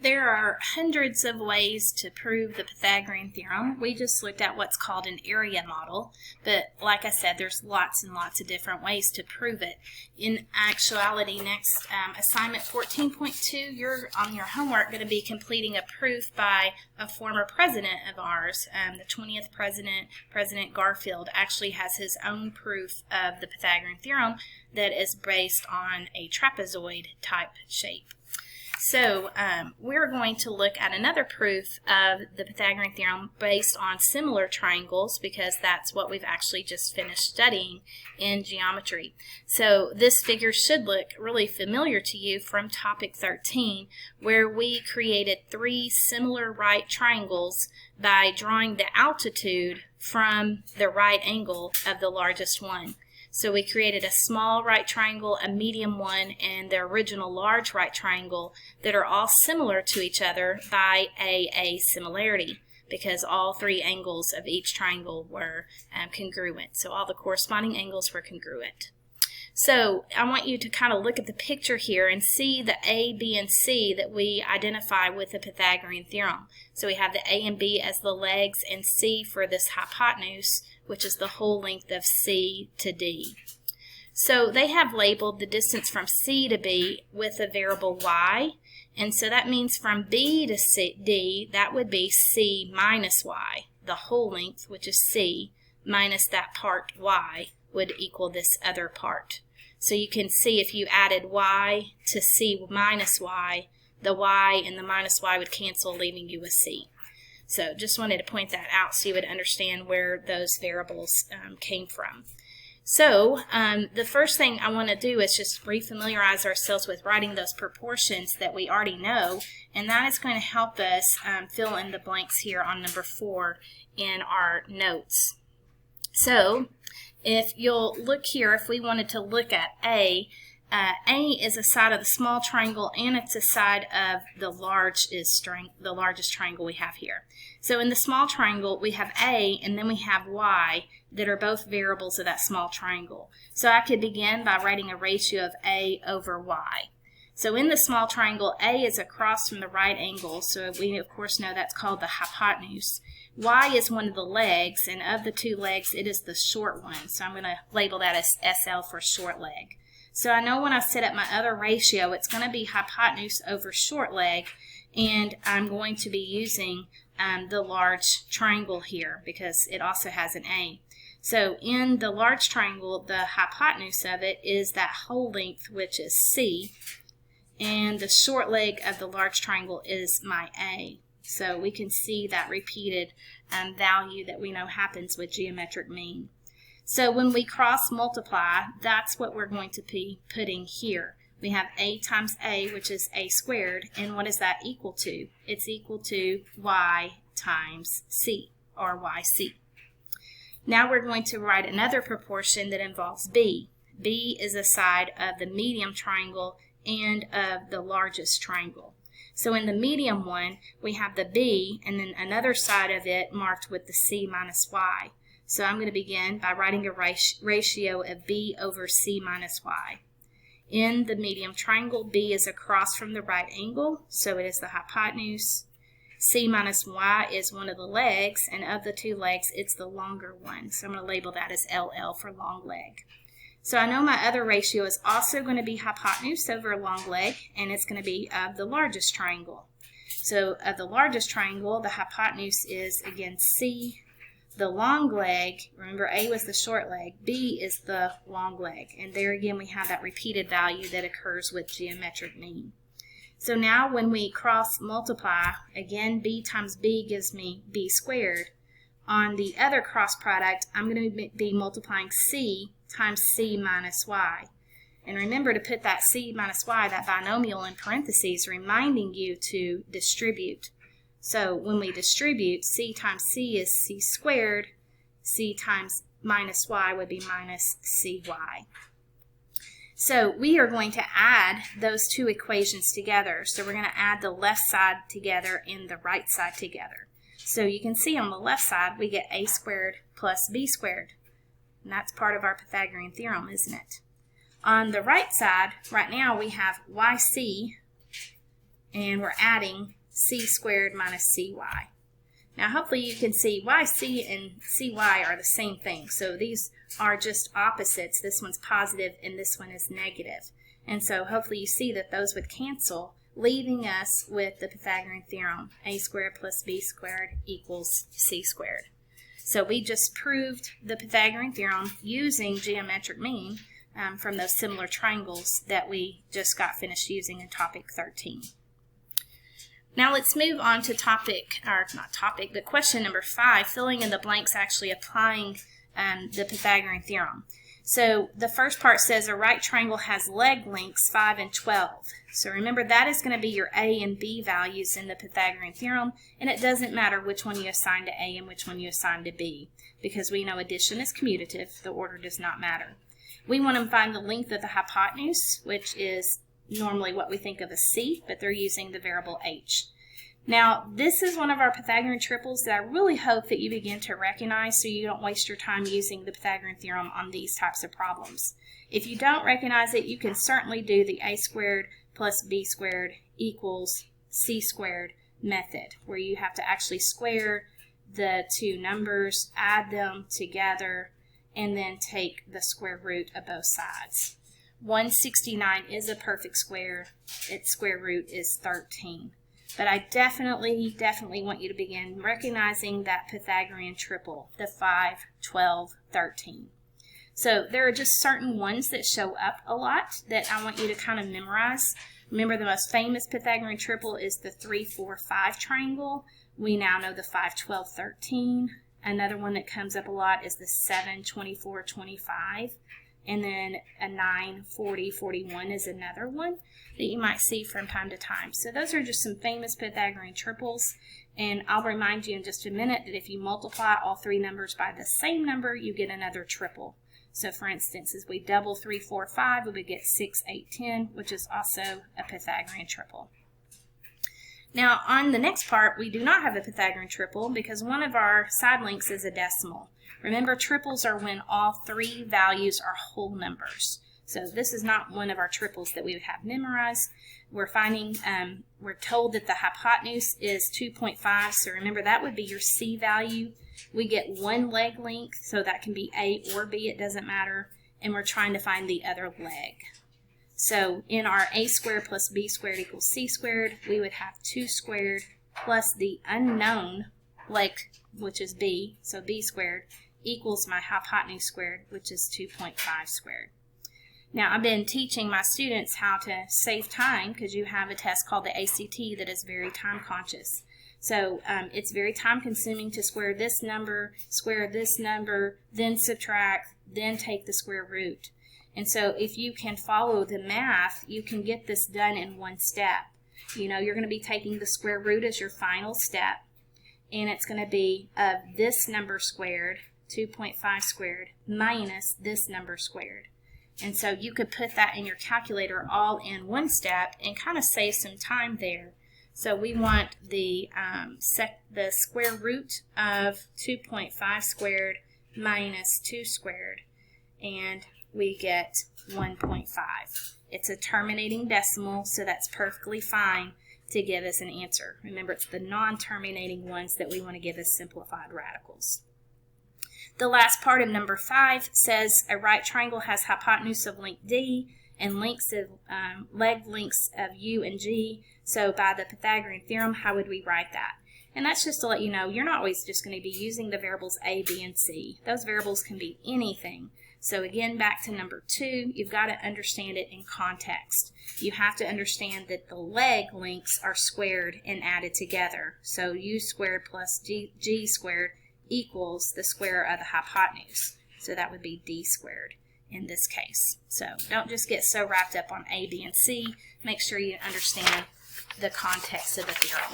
There are hundreds of ways to prove the Pythagorean theorem. We just looked at what's called an area model, but like I said, there's lots and lots of different ways to prove it. In actuality, next assignment 14.2, you're on your homework going to be completing a proof by a former president of ours. The 20th president, President Garfield, actually has his own proof of the Pythagorean theorem that is based on a trapezoid type shape. So we're going to look at another proof of the Pythagorean theorem based on similar triangles, because that's what we've actually just finished studying in geometry. So this figure should look really familiar to you from topic 13, where we created three similar right triangles by drawing the altitude from the right angle of the largest one. So we created a small right triangle, a medium one, and the original large right triangle that are all similar to each other by a similarity, because all three angles of each triangle were congruent. So all the corresponding angles were congruent. So I want you to kind of look at the picture here and see the A, B, and C that we identify with the Pythagorean theorem. So we have the A and B as the legs and C for this hypotenuse, which is the whole length of C to D. So they have labeled the distance from C to B with a variable y, and so that means from B to D, that would be C minus y. The whole length, which is C, minus that part y, would equal this other part. So you can see if you added y to C minus y, the y and the minus y would cancel, leaving you a C. So just wanted to point that out so you would understand where those variables came from. So the first thing I want to do is just refamiliarize ourselves with writing those proportions that we already know, and that is going to help us fill in the blanks here on number 4 in our notes. So if you'll look here, if we wanted to look at A is a side of the small triangle, and it's a side of the largest triangle we have here. So in the small triangle, we have A, and then we have y that are both variables of that small triangle. So I could begin by writing a ratio of A over y. So in the small triangle, A is across from the right angle, so we of course know that's called the hypotenuse. Y is one of the legs, and of the two legs, it is the short one. So I'm going to label that as SL for short leg. So I know when I set up my other ratio, it's going to be hypotenuse over short leg, and I'm going to be using the large triangle here because it also has an A. So in the large triangle, the hypotenuse of it is that whole length, which is C, and the short leg of the large triangle is my A. So we can see that repeated value that we know happens with geometric mean. So when we cross multiply, that's what we're going to be putting here. We have A times A, which is A squared, and what is that equal to? It's equal to Y times C, or YC. Now we're going to write another proportion that involves B. B is a side of the medium triangle and of the largest triangle. So in the medium one, we have the B, and then another side of it marked with the C minus Y. So I'm going to begin by writing a ratio of B over C minus Y. In the medium triangle, B is across from the right angle, so it is the hypotenuse. C minus Y is one of the legs, and of the two legs, it's the longer one. So I'm going to label that as LL for long leg. So I know my other ratio is also going to be hypotenuse over long leg, and it's going to be of the largest triangle. So of the largest triangle, the hypotenuse is, again, C. The long leg, remember A was the short leg, B is the long leg. And there again we have that repeated value that occurs with geometric mean. So now when we cross multiply, again B times B gives me B squared. On the other cross product, I'm going to be multiplying C times C minus Y. And remember to put that C minus Y, that binomial, in parentheses, reminding you to distribute. So when we distribute, C times C is C squared, C times minus Y would be minus CY. So we are going to add those two equations together. So we're going to add the left side together and the right side together. So you can see on the left side we get A squared plus B squared. And that's part of our Pythagorean theorem, isn't it? On the right side, right now we have YC and we're adding c squared minus cy. Now hopefully you can see yc and cy are the same thing. So these are just opposites. This one's positive and this one is negative. And so hopefully you see that those would cancel, leaving us with the Pythagorean theorem, a squared plus b squared equals c squared. So we just proved the Pythagorean theorem using geometric mean from those similar triangles that we just got finished using in topic 13. Now let's move on to question number 5, filling in the blanks, actually applying the Pythagorean theorem. So the first part says a right triangle has leg lengths 5 and 12. So remember that is going to be your a and b values in the Pythagorean theorem, and it doesn't matter which one you assign to a and which one you assign to b, because we know addition is commutative, the order does not matter. We want to find the length of the hypotenuse, which is normally what we think of as c, but they're using the variable h. Now, this is one of our Pythagorean triples that I really hope that you begin to recognize so you don't waste your time using the Pythagorean theorem on these types of problems. If you don't recognize it, you can certainly do the a squared plus b squared equals c squared method, where you have to actually square the two numbers, add them together, and then take the square root of both sides. 169 is a perfect square. Its square root is 13. But I definitely want you to begin recognizing that Pythagorean triple, the 5, 12, 13. So there are just certain ones that show up a lot that I want you to kind of memorize. Remember, the most famous Pythagorean triple is the 3, 4, 5 triangle. We now know the 5, 12, 13. Another one that comes up a lot is the 7, 24, 25. And then a 9, 40, 41 is another one that you might see from time to time. So those are just some famous Pythagorean triples. And I'll remind you in just a minute that if you multiply all three numbers by the same number, you get another triple. So for instance, as we double 3, 4, 5, we would get 6, 8, 10, which is also a Pythagorean triple. Now on the next part, we do not have a Pythagorean triple because one of our side lengths is a decimal. Remember, triples are when all three values are whole numbers. So this is not one of our triples that we would have memorized. We're told that the hypotenuse is 2.5, so remember that would be your c value. We get one leg length, so that can be a or b, it doesn't matter, and we're trying to find the other leg. So in our a squared plus b squared equals c squared, we would have 2 squared plus the unknown leg, which is b, so b squared, equals my hypotenuse squared, which is 2.5 squared. Now, I've been teaching my students how to save time because you have a test called the ACT that is very time conscious. So it's very time consuming to square this number, then subtract, then take the square root. And so if you can follow the math, you can get this done in one step. You know, you're going to be taking the square root as your final step, and it's going to be this number squared, 2.5 squared, minus this number squared. And so you could put that in your calculator all in one step and kind of save some time there. So we want the square root of 2.5 squared minus 2 squared, and we get 1.5. It's a terminating decimal, so that's perfectly fine to give us an answer. Remember, it's the non-terminating ones that we want to give as simplified radicals. The last part of number 5 says a right triangle has hypotenuse of length d and lengths of leg lengths of u and g. So by the Pythagorean theorem, how would we write that? And that's just to let you know, you're not always just going to be using the variables a, b, and c. Those variables can be anything. So again, back to number 2, you've got to understand it in context. You have to understand that the leg lengths are squared and added together. So u squared plus g squared equals the square of the hypotenuse. So that would be d squared in this case. So don't just get so wrapped up on a, b, and c. Make sure you understand the context of the theorem.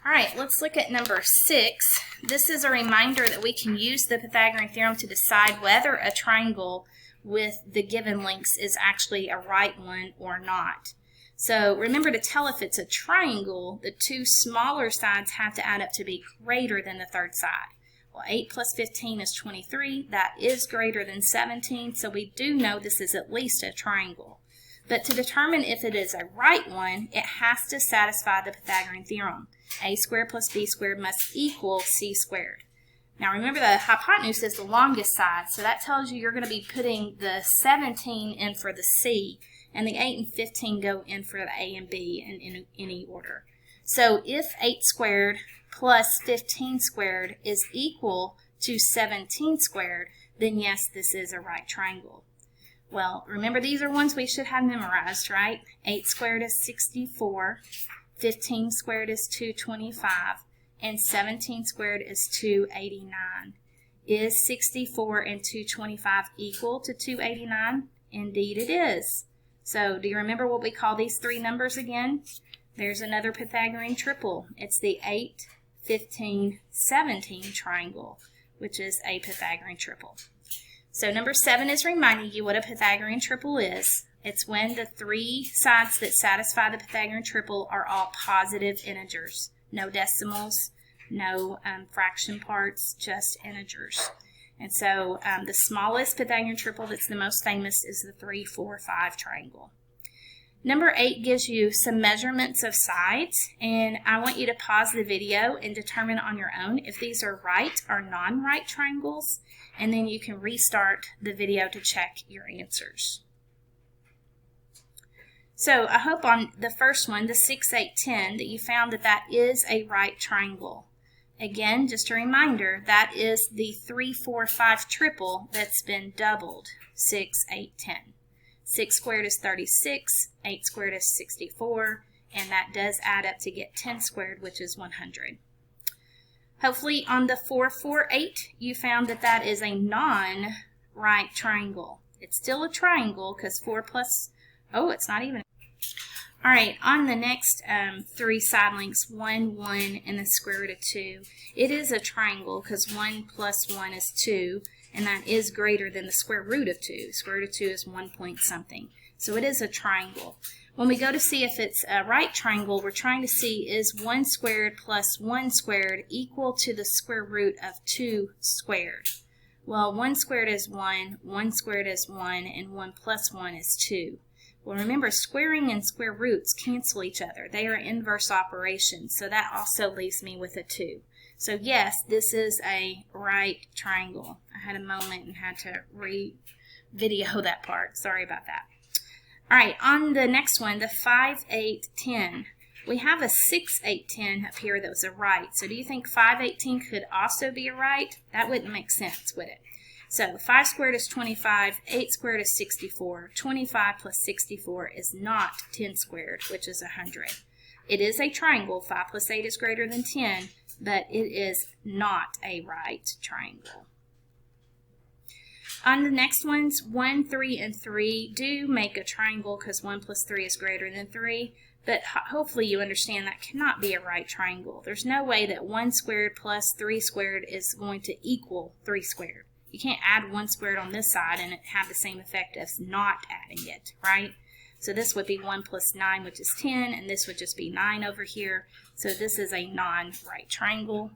All right, let's look at number 6. This is a reminder that we can use the Pythagorean theorem to decide whether a triangle with the given lengths is actually a right one or not. So remember to tell if it's a triangle, the two smaller sides have to add up to be greater than the third side. Well, 8 plus 15 is 23. That is greater than 17, so we do know this is at least a triangle. But to determine if it is a right one, it has to satisfy the Pythagorean theorem. A squared plus b squared must equal c squared. Now remember, the hypotenuse is the longest side, so that tells you you're going to be putting the 17 in for the c, and the 8 and 15 go in for the a and b in any order. So if 8 squared plus 15 squared is equal to 17 squared, then yes, this is a right triangle. Well, remember, these are ones we should have memorized, right? 8 squared is 64, 15 squared is 225, and 17 squared is 289. Is 64 and 225 equal to 289? Indeed it is. So do you remember what we call these three numbers again? There's another Pythagorean triple. It's the 8, 15, 17 triangle, which is a Pythagorean triple. So number 7 is reminding you what a Pythagorean triple is. It's when the three sides that satisfy the Pythagorean triple are all positive integers. No decimals, no fraction parts, just integers. And so the smallest Pythagorean triple that's the most famous is the 3, 4, 5 triangle. Number 8 gives you some measurements of sides, and I want you to pause the video and determine on your own if these are right or non-right triangles, and then you can restart the video to check your answers. So I hope on the first one, the 6, 8, 10, that you found that that is a right triangle. Again, just a reminder, that is the 3, 4, 5 triple that's been doubled, 6, 8, 10. 6 squared is 36, 8 squared is 64, and that does add up to get 10 squared, which is 100. Hopefully on the 4, 4, 8, you found that that is a non-right triangle. It's still a triangle because 4 plus, oh, it's not even. All right, on the next three side lengths, 1, 1, and the square root of 2, it is a triangle because 1 plus 1 is 2, and that is greater than the square root of 2. Square root of 2 is 1 point something. So it is a triangle. When we go to see if it's a right triangle, we're trying to see is 1 squared plus 1 squared equal to the square root of 2 squared. Well, 1 squared is 1, 1 squared is 1, and 1 plus 1 is 2. Well, remember, squaring and square roots cancel each other. They are inverse operations, so that also leaves me with a 2. So yes, this is a right triangle. I had a moment and had to re-video that part. Sorry about that. All right, on the next one, the 5, 8, 10. We have a 6, 8, 10 up here that was a right. So do you think 5, 8, 10 could also be a right? That wouldn't make sense, would it? So 5 squared is 25, 8 squared is 64, 25 plus 64 is not 10 squared, which is 100. It is a triangle. 5 plus 8 is greater than 10, but it is not a right triangle. On the next ones, 1, 3, and 3 do make a triangle because 1 plus 3 is greater than 3, but hopefully you understand that cannot be a right triangle. There's no way that 1 squared plus 3 squared is going to equal 3 squared. You can't add 1 squared on this side and it have the same effect as not adding it, right? So this would be 1 plus 9, which is 10, and this would just be 9 over here. So this is a non-right triangle.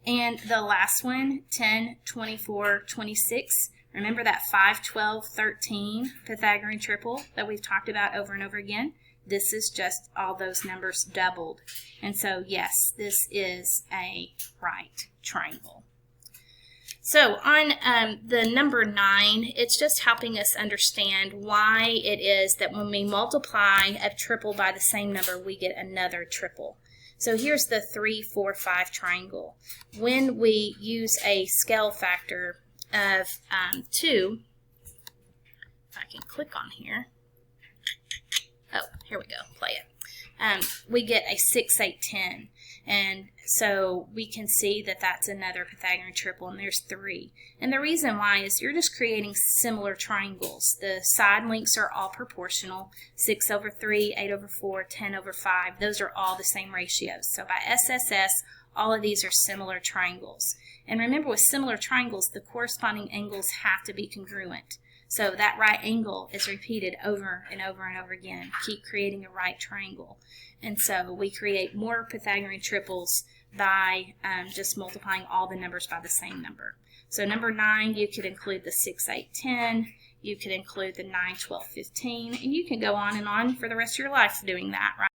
And the last one, 10, 24, 26. Remember that 5, 12, 13 Pythagorean triple that we've talked about over and over again? This is just all those numbers doubled. And so, yes, this is a right triangle. So on the number 9, it's just helping us understand why it is that when we multiply a triple by the same number, we get another triple. So here's the 3, 4, 5 triangle. When we use a scale factor of 2, if I can click on here. Oh, here we go, play it. We get a 6, 8, 10. And so we can see that that's another Pythagorean triple, and there's 3. And the reason why is you're just creating similar triangles. The side lengths are all proportional. 6 over 3, 8 over 4, 10 over 5. Those are all the same ratios. So by SSS, all of these are similar triangles. And remember, with similar triangles, the corresponding angles have to be congruent. So that right angle is repeated over and over and over again. Keep creating a right triangle. And so we create more Pythagorean triples by just multiplying all the numbers by the same number. So number 9, you could include the 6, 8, 10. You could include the 9, 12, 15, and you can go on and on for the rest of your life doing that, right?